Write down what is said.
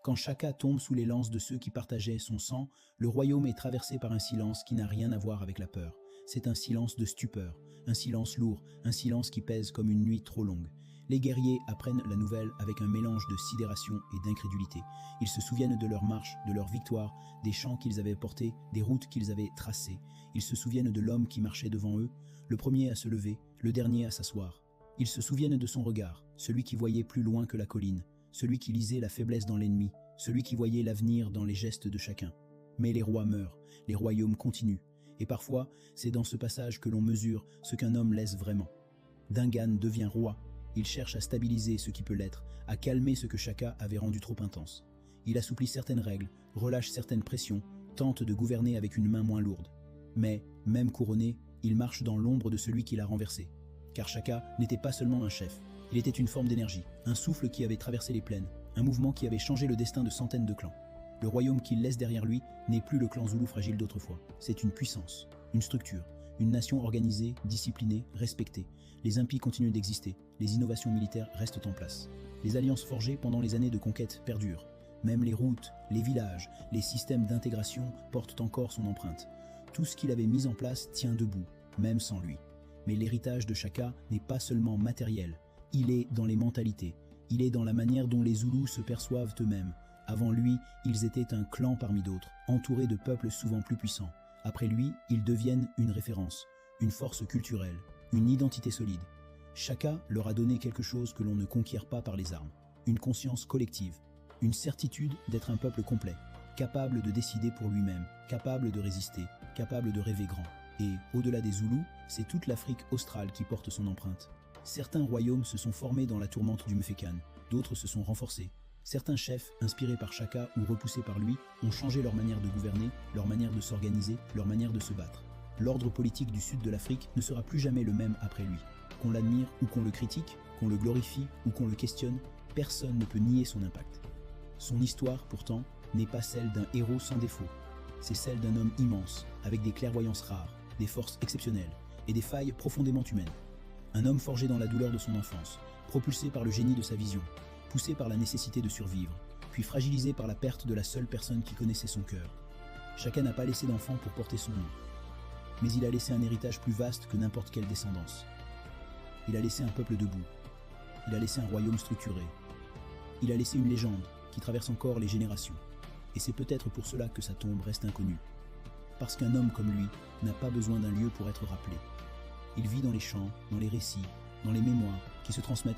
Quand Shaka tombe sous les lances de ceux qui partageaient son sang, le royaume est traversé par un silence qui n'a rien à voir avec la peur. C'est un silence de stupeur, un silence lourd, un silence qui pèse comme une nuit trop longue. Les guerriers apprennent la nouvelle avec un mélange de sidération et d'incrédulité. Ils se souviennent de leur marche, de leur victoire, des chants qu'ils avaient portés, des routes qu'ils avaient tracées. Ils se souviennent de l'homme qui marchait devant eux, le premier à se lever, le dernier à s'asseoir. Ils se souviennent de son regard, celui qui voyait plus loin que la colline, celui qui lisait la faiblesse dans l'ennemi, celui qui voyait l'avenir dans les gestes de chacun. Mais les rois meurent, les royaumes continuent, et parfois, c'est dans ce passage que l'on mesure ce qu'un homme laisse vraiment. Dingan devient roi, il cherche à stabiliser ce qui peut l'être, à calmer ce que Shaka avait rendu trop intense. Il assouplit certaines règles, relâche certaines pressions, tente de gouverner avec une main moins lourde. Mais, même couronné, il marche dans l'ombre de celui qui l'a renversé. Car Shaka n'était pas seulement un chef, il était une forme d'énergie, un souffle qui avait traversé les plaines, un mouvement qui avait changé le destin de centaines de clans. Le royaume qu'il laisse derrière lui n'est plus le clan Zoulou fragile d'autrefois. C'est une puissance, une structure, une nation organisée, disciplinée, respectée. Les impies continuent d'exister, les innovations militaires restent en place. Les alliances forgées pendant les années de conquête perdurent. Même les routes, les villages, les systèmes d'intégration portent encore son empreinte. Tout ce qu'il avait mis en place tient debout, même sans lui. Mais l'héritage de Shaka n'est pas seulement matériel, il est dans les mentalités, il est dans la manière dont les Zoulous se perçoivent eux-mêmes. Avant lui, ils étaient un clan parmi d'autres, entourés de peuples souvent plus puissants. Après lui, ils deviennent une référence, une force culturelle, une identité solide. Shaka leur a donné quelque chose que l'on ne conquiert pas par les armes, une conscience collective, une certitude d'être un peuple complet, capable de décider pour lui-même, capable de résister, capable de rêver grand. Et, au-delà des Zoulous, c'est toute l'Afrique australe qui porte son empreinte. Certains royaumes se sont formés dans la tourmente du Mfekan, d'autres se sont renforcés. Certains chefs, inspirés par Shaka ou repoussés par lui, ont changé leur manière de gouverner, leur manière de s'organiser, leur manière de se battre. L'ordre politique du sud de l'Afrique ne sera plus jamais le même après lui. Qu'on l'admire ou qu'on le critique, qu'on le glorifie ou qu'on le questionne, personne ne peut nier son impact. Son histoire, pourtant, n'est pas celle d'un héros sans défaut. C'est celle d'un homme immense, avec des clairvoyances rares, des forces exceptionnelles et des failles profondément humaines. Un homme forgé dans la douleur de son enfance, propulsé par le génie de sa vision, poussé par la nécessité de survivre, puis fragilisé par la perte de la seule personne qui connaissait son cœur. Chacun n'a pas laissé d'enfant pour porter son nom. Mais il a laissé un héritage plus vaste que n'importe quelle descendance. Il a laissé un peuple debout. Il a laissé un royaume structuré. Il a laissé une légende qui traverse encore les générations. Et c'est peut-être pour cela que sa tombe reste inconnue. Parce qu'un homme comme lui n'a pas besoin d'un lieu pour être rappelé. Il vit dans les chants, dans les récits, dans les mémoires qui se transmettent